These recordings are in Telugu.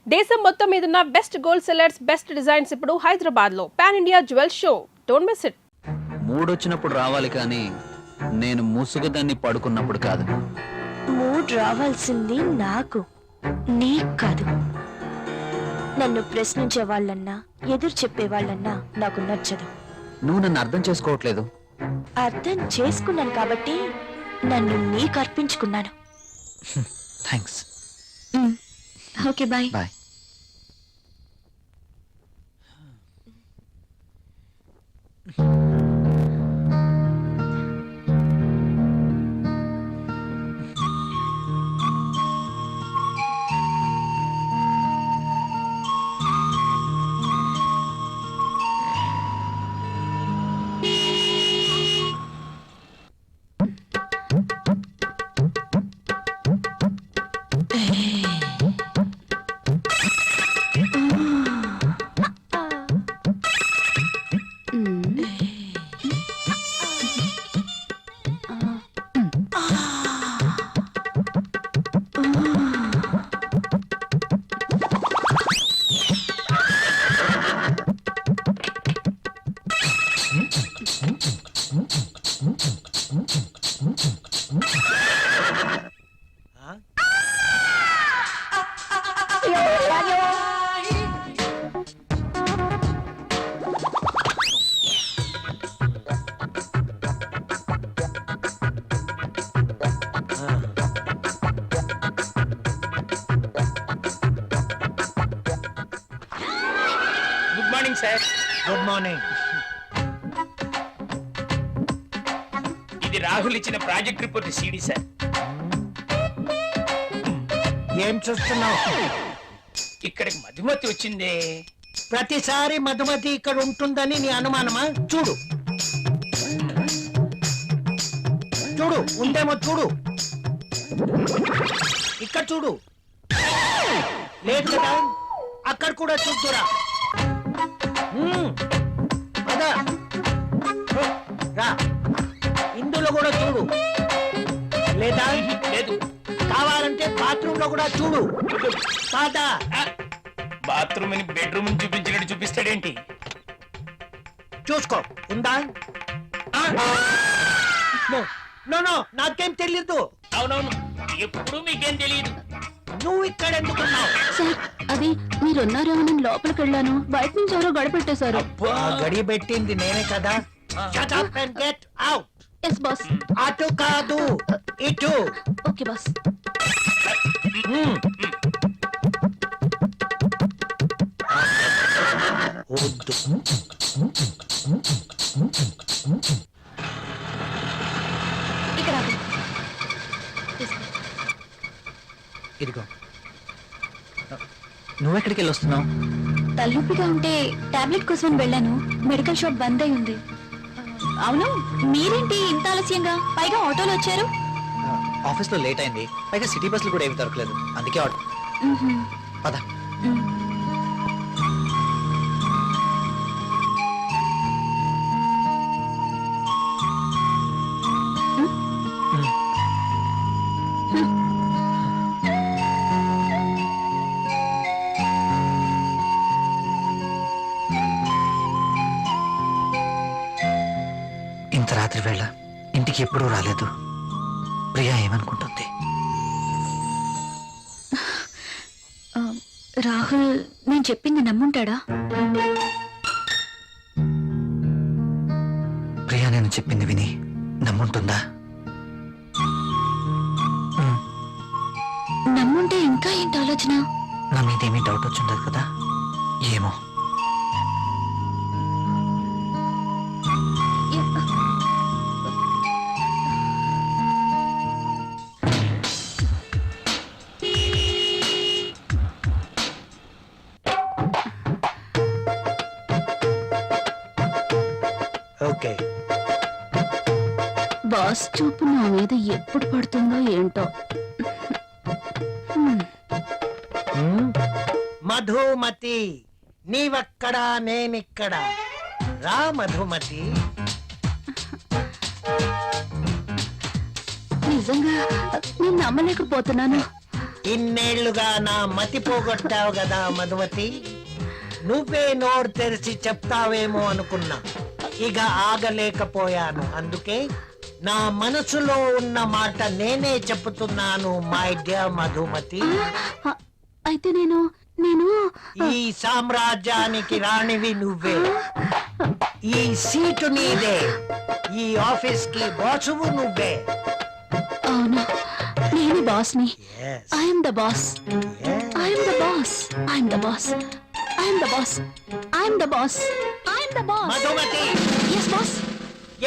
దేశం మొత్తం మీదున్న best gold sellers best designs ఇప్పుడు హైదరాబాద్ లో pan India jewel show. Don't miss it. మూడొచ్చినప్పుడు రావాలి కానీ నేను ముసుగుదాన్ని పడుకున్నప్పుడు కాదు. మూడ్ రావాల్సింది నాకు, నీకు కాదు. నన్ను ప్రశ్నించే వాళ్ళన్నా ఎదురు చెప్పే వాళ్ళన్నా నాకు నచ్చదు. నువ్వు నన్ను అర్థం చేసుకోవట్లేదు. అర్థం చేసుకున్నాను కాబట్టి నన్ను నీకు అర్పించుకున్నాను. Thanks. Okay bye. Bye. Good morning sir. Good morning. ఇది రాహుల్ ఇచ్చిన ప్రాజెక్ట్ రిపోర్ట్ సీడీ సార్. ఏం చూస్తున్నావు? ఇక్కడికి మధుమతి వచ్చిందే. ప్రతిసారి మధుమతి ఇక్కడ ఉంటుందని నీ అనుమానమా? చూడు చూడు, ఉందేమో చూడు. ఇక్కడ చూడు, లేదు కదా? అక్కడ కూడా చూద్దురా. అదా రా, ఇందులో కూడా చూడు. లేదా? లేదు. కావాలంటే బాత్రూమ్ లో కూడా చూడు. కాదా? బాత్రూమ్ ని బెడ్రూమ్ ని చూపించినట్టు చూపిస్తాడేంటి? చూసుకో, ఉందా? నో నో, నాకేం తెలీదు. అవునవును, ఎప్పుడు మీకేం తెలియదు. నువ్వు ఇక్కడ ఎందుకున్నావు? సార్, అది మీరున్నారేమో లోపలికి వెళ్ళాను. బయట నుంచి ఎవరో గడిపెట్టేశారు. ఆ గడి పెట్టింది నేనే కదా. Shut up and get out. Yes boss. అటు కాదు, ఇటు. Okay boss. వద్దు. ఇక్కడ ఆగు. ఇదిగో. నువ్వెక్కడికి వెళ్ళి వస్తున్నావు? తలనొప్పిగా ఉంటే టాబ్లెట్ కోసం వెళ్ళాను. మెడికల్ షాప్ బంద్ అయి ఉంది. అవును, మీరేంటి ఇంత ఆలస్యంగా? పైగా ఆటోలో వచ్చారు. ఆఫీస్ లో లేట్ అయింది. పైగా సిటీ బస్సులు కూడా ఏమి దొరకలేదు. అందుకే పద. ఇంత రాత్రి వేళ ఇంటికి ఎప్పుడూ రాలేదు. ప్రియా ఏమనుకుంటుంది? రాహుల్ నేను చెప్పింది నమ్ముంటాడా? ప్రియా నేను చెప్పింది విని నమ్ముంటుందా? నమ్ముంటే ఇంకా ఏంటి ఆలోచన? నా మీదేమీ డౌట్ వచ్చిండదు కదా? ఏమో. ఓకే. బాస్ చూపు నా మీద ఎప్పుడు పడుతుందో ఏంటో. మధుమతి, నీవక్కడా నేనిక్కడ. రా మధుమతి. నిజంగా నేను నమ్మలేకపోతున్నాను. ఇన్నేళ్లుగా నా మతి పోగొట్టావు కదా మధుమతి. నువ్వే నోరు తెరిచి చెప్తావేమో అనుకున్నా, ఇక ఆగలేకపోయాను. అందుకే నా మనసులో ఉన్న మాట నేనే చెప్తున్నాను మై డియర్ మధుమతి. అయితే నేను ఈ సామ్రాజ్యానికి రాణివి నువ్వే, ఈ సీటు నీదే, ఈ ఆఫీస్ కి బాసువు నువ్వే. అవును, నేను బాస్ని. Yes, I'm the boss. yes. I'm the boss. I'm the boss. I'm the boss. I'm the boss. I'm the boss. Madhumathi, yes boss.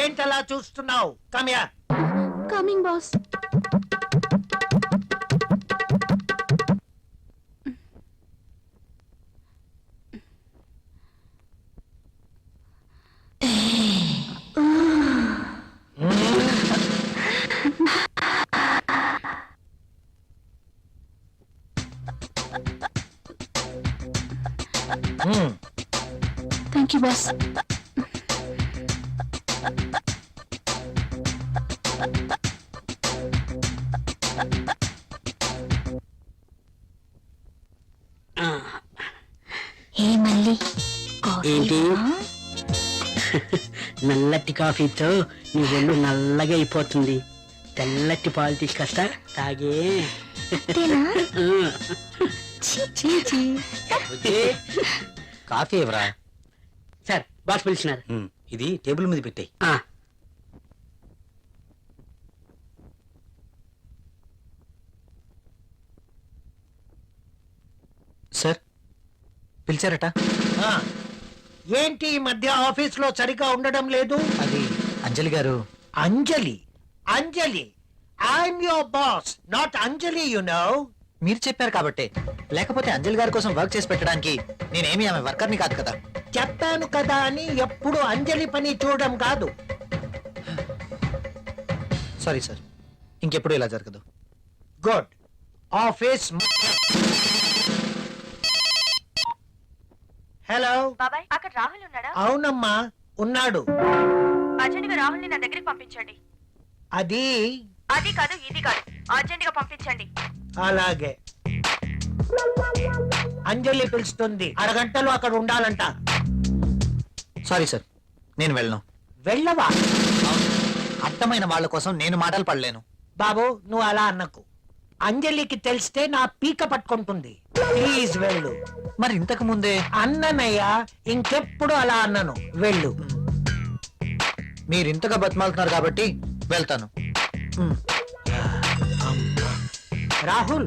ఏంటలా చూస్తున్నావు? కమ్యా. Coming boss. Thank you boss. ఏ మళ్ళీ ఏంటి నల్లటి కాఫీతో నీ ఒళ్ళు నల్లగా అయిపోతుంది. తెల్లటి పాలు తీసుకొస్తా తాగే. కాఫీ ఎవరా? సార్ బాస్ పిలిచినారు. ఇది టేబుల్ మీద పెట్టాయి. సార్ పిలిచారట. ఆ, ఏంటి ఈ మధ్య ఆఫీస్ లో సరిగా ఉండడం లేదు? అది అంజలి గారు. Anjali, Anjali, I'm your boss, not Anjali, you know. మీరు చెప్పారు కాబట్టి, లేకపోతే అంజలి గారి కోసం వర్క్ చేసి పెట్టడానికి నేనేమి ఆమె వర్కర్ని కాదు కదా. చెప్పాను కదా అని ఎప్పుడు అంజలి పని చూడడం కాదు. సారీ సార్, ఇంకెప్పుడు ఇలా జరగదు. గుడ్. ఆఫీస్. హలో. బాబాయ్, అక్కడ రాహుల్ ఉన్నాడా? అవునమ్మా, ఉన్నాడు. అర్జెంట్ గా రాహుల్ ని నా దగ్గరికి పంపించండి. అది అది కాదు, ఇది కాదు, అర్జెంట్ గా పంపించండి. అలాగే. అంజలి పిలుస్తుంది, అరగంటలో అక్కడ ఉండాలంట. సారీ సార్, నేను వెళ్ళను. వెళ్ళవా? అర్థమైన వాళ్ళ కోసం నేను మాటలు పడలేను. బాబు, నువ్వు అలా అన్నకు. అంజలికి తెలిస్తే నా పీక పట్టుకుంటుంది. ప్లీజ్ వెళ్ళు. మరి ఇంతకు ముందే అన్ననయ్యా, ఇంకెప్పుడు అలా అన్నను. వెళ్ళు. మీరు ఇంతగా బతిమాలుతున్నారు కాబట్టి వెళ్తాను. రాహుల్,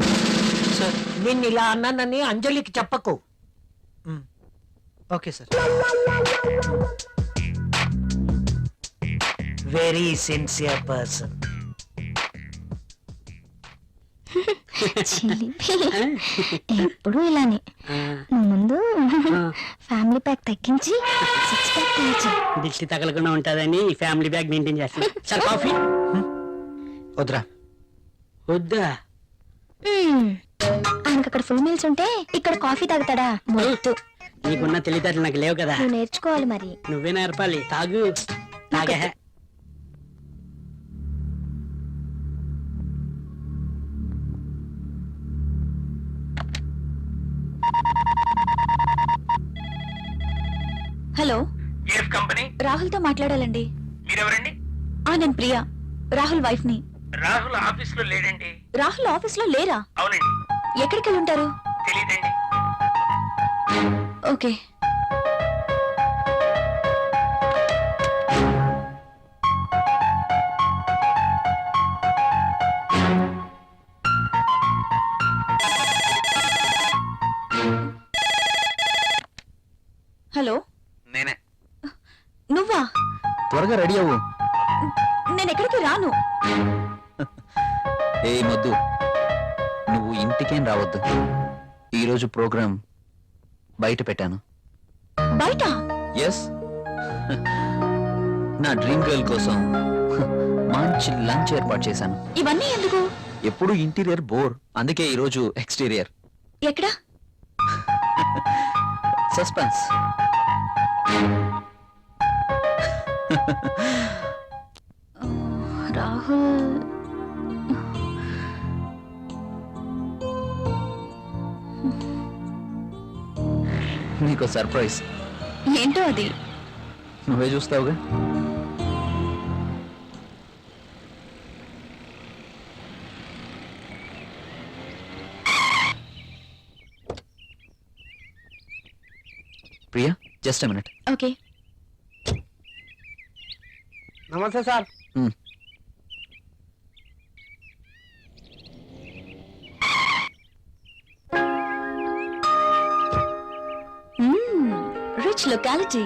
సార్. నిన్ను ఇలా అన్నానని అంజలికి చెప్పకు. Okay sir. Very sincere person. ఎప్పుడు ఇలానే. ముందు ఫ్యామిలీ ప్యాక్ తగ్గించి 6 ప్యాక్ తగ్గించి దిష్టి తగలకుండా ఉంటుందని ఫ్యామిలీ బ్యాగ్ మెయింటైన్ చేస్తాను. సార్ కాఫీ వద్దురా. వద్దా? ఆయనకు అక్కడ ఫుల్ మీల్స్ ఉంటే ఇక్కడ కాఫీ తాగుతాడా? మొద్దు. నీకున్న తెలివితేటలు నాకు లేవు కదా. నువ్వు నేర్చుకోవాలి మరి. నువ్వే నేర్పాలి. తాగు. తాగే. Hello, GF company. రాహుల్ తో మాట్లాడాలండి. మీరెవరండి? నేను ప్రియా, రాహుల్ వైఫ్ ని. రాహుల్ ఆఫీస్ లో లేడండి. రాహుల్ ఆఫీస్ లో లేరా? అవునండి. ఎక్కడికి వెళ్ళి ఉంటారు? తెలీదండి. ఓకే. హలో, నేనే. నువ్వా? త్వరగా రెడీ అవ్వు. నేను ఎక్కడికి రాను. ఏ మొద్దు, నువ్వు ఇంటికేం రావద్దు. ఈరోజు ప్రోగ్రాం బయట పెట్టాను. బయట? ఎస్, నా డ్రీమ్ గర్ల్ కోసం మంచి లంచ్ ఏర్పాటు చేశాను. ఇవన్నీ ఎందుకు? ఎప్పుడు ఇంటీరియర్ బోర్, అందుకే ఈరోజు ఎక్స్టీరియర్. ఎక్కడ? సస్పెన్స్. రాహుల్ నీకు సర్ప్రైజ్. ఏంటో అది? నువ్వే చూస్తావుగా. Priya, just a minute. Okay. నమస్తే సార్. Rich locality.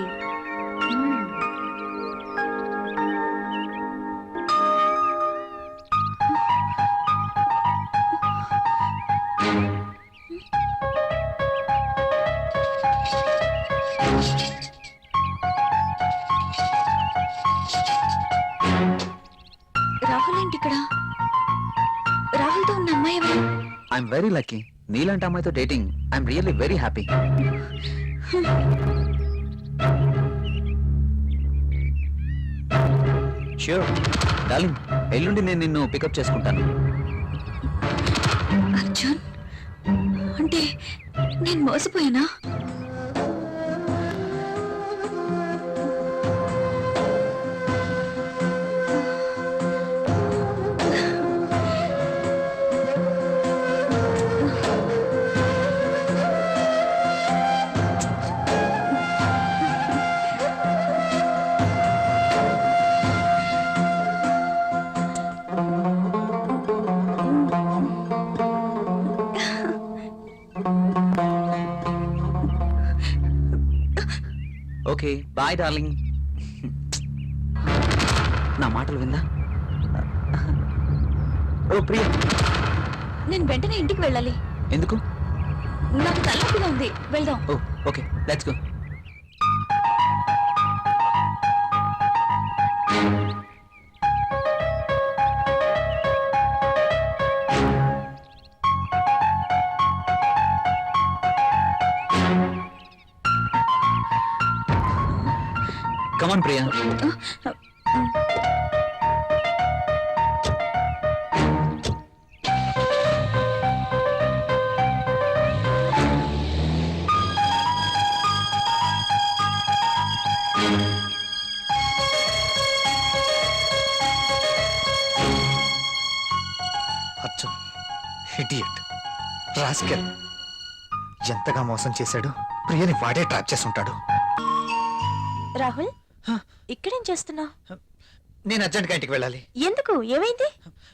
రాహుల్ ఏంటి ఇక్కడ? రాహుల్తో ఉన్న అమ్మాయి ఎవరు? I'm very lucky. నీలాంటి అమ్మాయితో dating. I'm really very happy. Sure darling, ఎల్లుండి నేను నిన్ను పికప్ చేసుకుంటాను. అర్జున్, అంటే నేను మోసపోయానా? Okay bye darling. నా మాటలు విందా? ఓ ప్రియా, నేను వెంటనే ఇంటికి వెళ్ళాలి. ఎందుకు? నాకు తలనొప్పిగా ఉంది. వెళ్దాం. Oh okay, let's go. Come on, Priya. Arjun, idiot, rascal, ఎంతగా మోసం చేశాడు. ప్రియని వాడే ట్రాప్ చేసి ఉంటాడు. రాహుల్, ఇక్కడేం చేస్తున్నా? నేను అర్జెంట్గా ఇంటికి వెళ్ళాలి. ఎందుకు? ఏమైంది?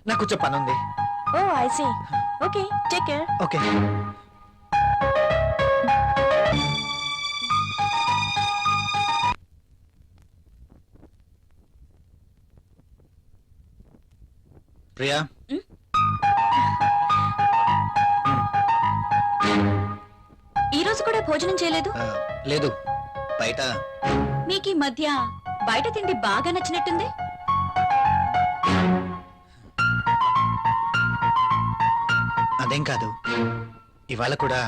నాకు కొంచెం పని ఉంది. Oh I see. Okay, take care. Okay. Priya, ఈ రోజు కూడా భోజనం చేయలేదు? లేదు, బయట. మీకు ఈ మధ్య బయట తిండి బాగా నచ్చినట్టుంది. అదేం కాదు, ఇవాళ కూడా.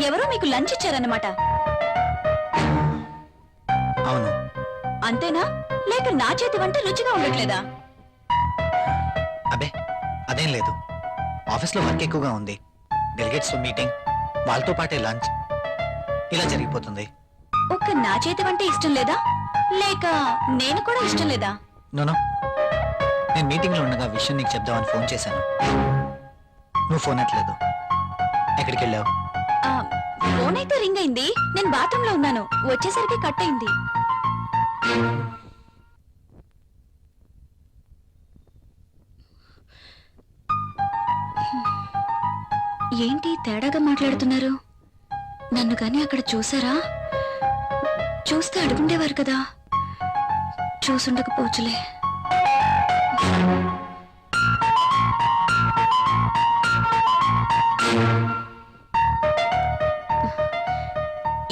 ఎవరో మీకు లంచ్ ఇచ్చారన్నమాట. అవును. అంతేనా? లేక నా చేతి వంట రుచిగా ఉండట్లేదా? అబే అదేం లేదు, ఆఫీస్లో వర్క్ ఎక్కువగా ఉంది. డెలిగేట్స్ మీటింగ్, వాళ్ళతో పాటే లంచ్, ఇలా జరిగిపోతుంది. ఒక్క నా చేతి వంట ఇష్టం లేదా? లేక నేను కూడా ఇష్టం లేదా? నోనో, నేను మీటింగ్లో ఉండగా విషయం నీకు చెప్దామని ఫోన్ చేశాను. నువ్వు ఫోన్ ఎత్తలేదు. ఎక్కడికి వెళ్ళావు? ఆ, ఫోన్ అయితే రింగ్ అయింది. నేను బాత్రూమ్ లో ఉన్నాను. వచ్చేసరికి కట్ అయింది. ఏంటి తేడాగా మాట్లాడుతున్నారు? నన్ను గాని అక్కడ చూసారా? చూస్తే అడుగుండేవారు కదా. చూసుండకపోవచ్చులే.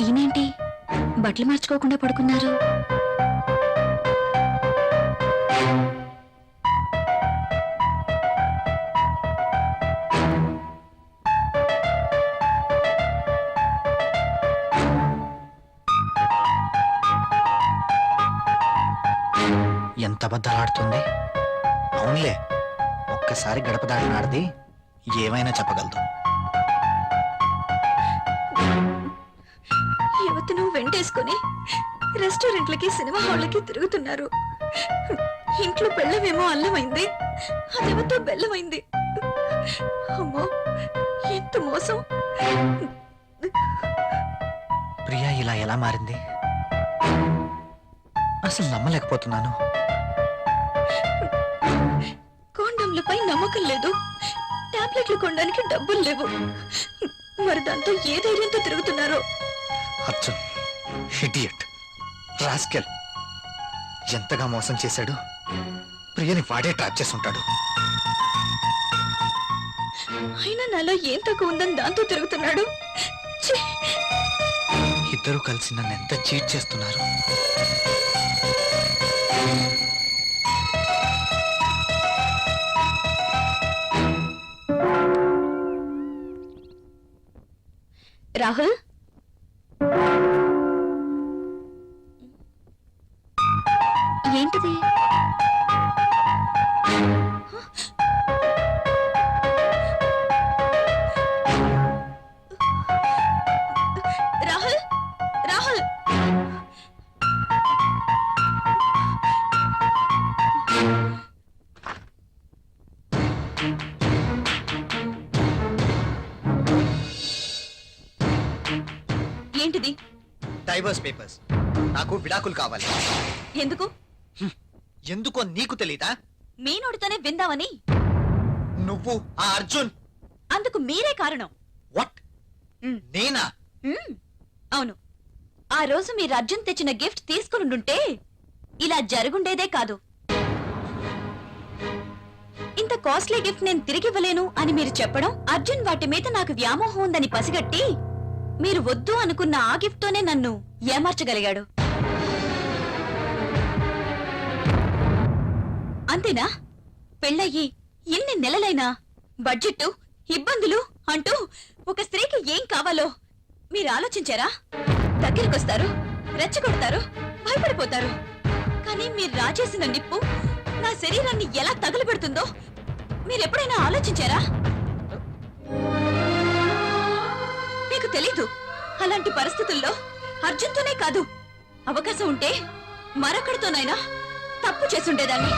ఈయనేంటి బట్టలు మార్చుకోకుండా పడుకున్నారు? ఎంత అబద్ధాలాడుతుంది. అవునులే, ఒక్కసారి గడప దాటినాడిది ఏమైనా చెప్పగలదు. అతను వెంటేసుకుని రెస్టారెంట్లకి సినిమా హాళ్ళకి తిరుగుతున్నారు. ఇంట్లో బెల్లమేమో అల్లమైంది, అదేమతో బెల్లమైంది. అమ్మో, ఎంత మోసం! ప్రియా ఇలా ఎలా మారింది? అసలు నమ్మలేకపోతున్నాను. కాండంలపై నమ్మకం లేదు, టాబ్లెట్లు కొనడానికి డబ్బులు లేవు. మరి దాంతో ఏ ధైర్యంతో తిరుగుతున్నారో. అర్జున్ ఇడియట్, రాస్కెల్, ఎంతగా మోసం చేశాడు. ప్రియని వాడే ట్రాప్ చేసుంటాడు. అయినా నాలో ఏం తక్కువ ఉందని దాంతో తిరుగుతున్నాడు. ఛీ! ఇద్దరూ కలిసి నన్ను ఎంత చీట్ చేస్తున్నారు. రాహుల్, ఏంటిది? రాహుల్, రాహుల్! ఏంటిది? Divorce papers. నాకు విడాకులు కావాలి. ఎందుకు? ఎందుకో నీకు తెలీదా? మీ నోటితోనే విందామని. నువ్వు ఆ అర్జున్. అందుకు మీరే కారణం. వాట్? మ్. నేనా? అవును. ఆ రోజు మీరు అర్జున్ తెచ్చిన గిఫ్ట్ తీసుకునుంటే ఇలా జరుగుండేదే కాదు. ఇంత కాస్ట్లీ గిఫ్ట్ నేను తిరిగివ్వలేను అని మీరు చెప్పడం, అర్జున్ వాటి మీద నాకు వ్యామోహం ఉందని పసిగట్టి మీరు వద్దు అనుకున్న ఆ గిఫ్ట్ తోనే నన్ను ఏమార్చగలిగాడు. అంతేనా? పెళ్ళయ్యి ఎన్ని నెలలైనా బడ్జెట్, ఇబ్బందులు అంటూ ఒక స్త్రీకి ఏం కావాలో మీరు ఆలోచించారా? దగ్గరికొస్తారు, రెచ్చగొడతారు, భయపడిపోతారు. కానీ మీరు రాజేసిన నిప్పు నా శరీరాన్ని ఎలా తగులబెడుతుందో మీరెప్పుడైనా ఆలోచించారా? మీకు తెలీదు. అలాంటి పరిస్థితుల్లో అర్జున్తోనే కాదు, అవకాశం ఉంటే మరొకడితోనైనా తప్పు చేసుండేదాన్ని.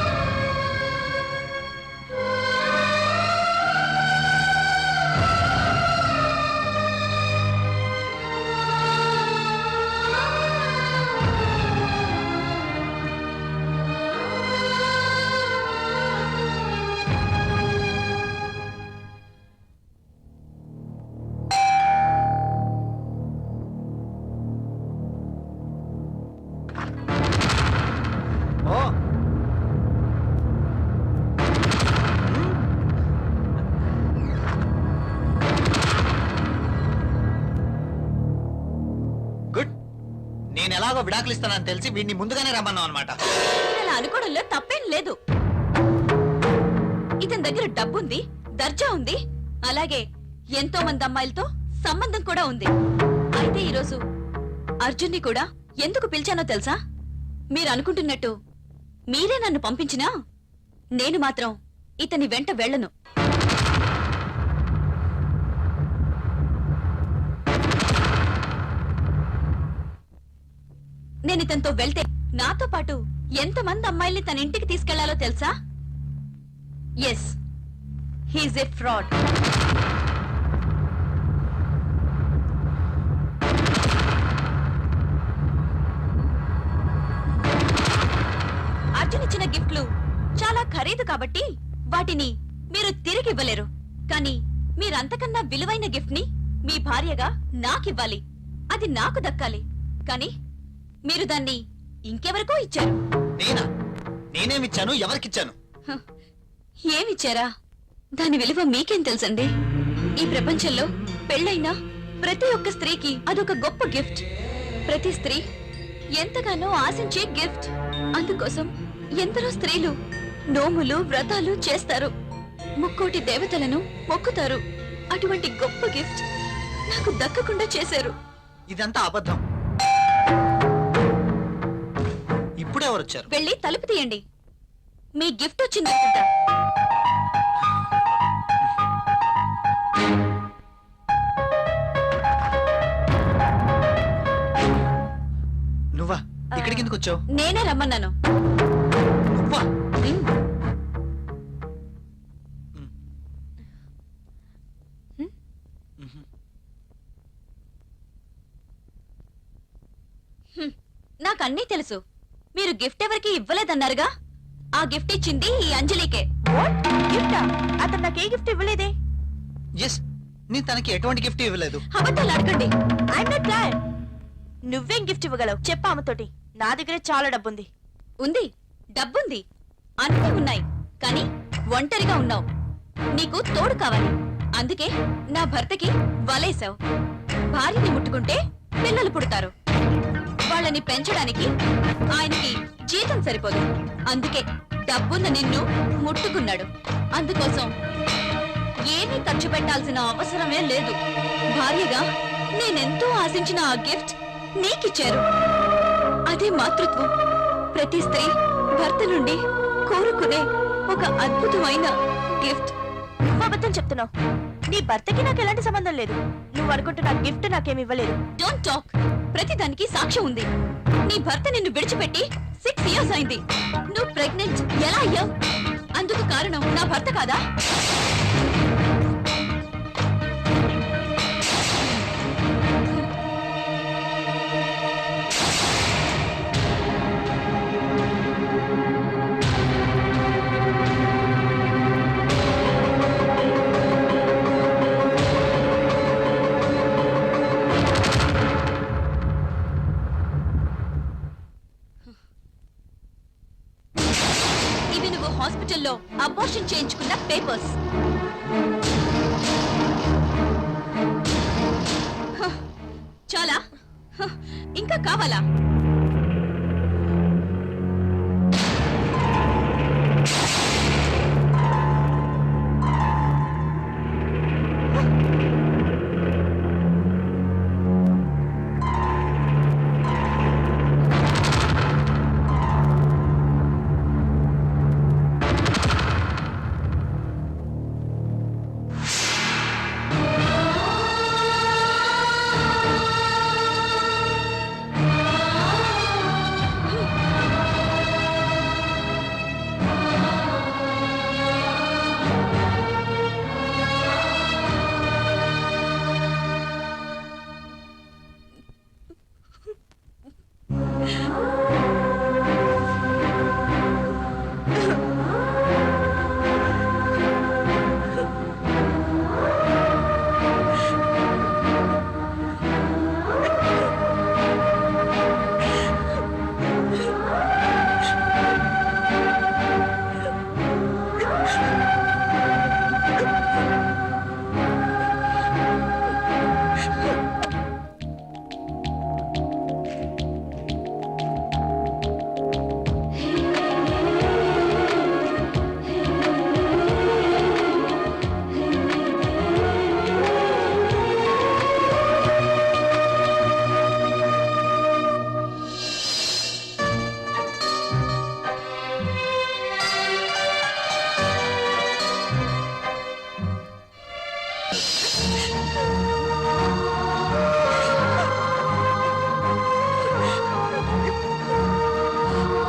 ఓ గుడ్. నేను ఎలాగో విడాకులు ఇస్తానని తెలిసి వీడిని ముందుగానే రమ్మన్నావు అనమాట. అలా అనుకోవడంలో తప్పేం లేదు. ఇతని దగ్గర డబ్బుంది, దర్జా ఉంది, అలాగే ఎంతో మంది అమ్మాయిలతో సంబంధం కూడా ఉంది. అయితే ఈరోజు అర్జున్ని కూడా ఎందుకు పిలిచానో తెలుసా? మీరు అనుకుంటున్నట్టు మీరే నన్ను పంపించినా నేను మాత్రం ఇతని వెంట వెళ్ళను. నేను ఇతనితో వెళ్తే నాతో పాటు ఎంతమంది అమ్మాయిల్ని తన ఇంటికి తీసుకెళ్లాలో తెలుసా? Yes, he's a fraud. Arjun ఇచ్చిన గిఫ్ట్లు చాలా ఖరీదు కాబట్టి వాటిని మీరు తిరిగి ఇవ్వలేరు. కానీ మీరంతకన్నా విలువైన గిఫ్ట్ ని మీ భార్యగా నాకివ్వాలి. అది నాకు దక్కాలి. కానీ మీరు దాన్ని ఇంకెవరికో ఇచ్చారు. నేనా? నేనేమిచ్చాను? ఎవరికిచ్చాను? హ, ఏమిచ్చారా? దాని విలువ మీకేం తెలుసండి? ఈ ప్రపంచంలో పెళ్ళైన ప్రతి ఒక్క స్త్రీకి అదొక గొప్ప గిఫ్ట్. ప్రతి స్త్రీ ఎంతగానో ఆశించే గిఫ్ట్. అందుకోసం ఎందరో స్త్రీలు నోములు, వ్రతాలు చేస్తారు, ముక్కోటి దేవతలను మొక్కుతారు. అటువంటి గొప్ప గిఫ్ట్ నాకు దక్కకుండా చేశారు. ఇదంతా అబద్ధం. ఇప్పుడెవరు వచ్చారు? వెళ్ళి తలుపు తీయండి. మీ గిఫ్ట్ వచ్చిందనుకుంటా. ఇక్కడికి ఎందుకు వచ్చావు? నేనే రమ్మన్నాను. నువ్వా? ఉమ్. నాకు అన్నీ తెలుసు. మీరు గిఫ్ట్ ఎవరికి ఇవ్వలేదన్నారుగా, ఆ గిఫ్ట్ ఇచ్చింది ఈ అంజలికే. గిఫ్టా? అతను నాకు ఏ గిఫ్ట్ ఇవ్వలేదే. ఎస్, నేను తనకి ఎటువంటి గిఫ్ట్ ఇవ్వలేదు. అబద్ధాలు అడగండి. I'm not glad. నువ్వేం గిఫ్ట్ ఇవ్వగలవు చెప్పు ఆమెతోటి. నా దగ్గర చాలా డబ్బుంది. ఉంది, డబ్బుంది, అన్నీ ఉన్నాయి. కానీ ఒంటరిగా ఉన్నావు. నీకు తోడు కావాలి. అందుకే నా భర్తకి వలేసావు. భార్యని ముట్టుకుంటే పిల్లలు పుడతారు. వాళ్ళని పెంచడానికి ఆయనకి జీతం సరిపోదు. అందుకే డబ్బున్న నిన్ను ముట్టుకున్నాడు. అందుకోసం ఏమీ ఖర్చు పెట్టాల్సిన అవసరమే లేదు. భార్యగా నేనెంతో ఆశించిన ఆ గిఫ్ట్ నీకిచ్చారు. అదే మాతృత్వం. ప్రతి స్త్రీ భర్త నుండి కోరుకునే ఒక అద్భుతమైన గిఫ్ట్. నువ్వు అబద్ధం చెప్తున్నావు. నీ భర్తకి నాకు ఎలాంటి సంబంధం లేదు. నువ్వు అనుకుంటున్న గిఫ్ట్ నాకేమి ఇవ్వలేదు. Don't talk. ప్రతిదానికి సాక్ష్యం ఉంది. నీ భర్త నిన్ను విడిచిపెట్టి 6 years అయింది. నువ్వు ప్రెగ్నెంట్ ఎలా అయ్యావు? అందుకు కారణం నా భర్త కాదా? ఇవి నువ్వు హాస్పిటల్లో అబార్షన్ చేయించుకున్న పేపర్స్. చాలా ఇంకా కావాలా?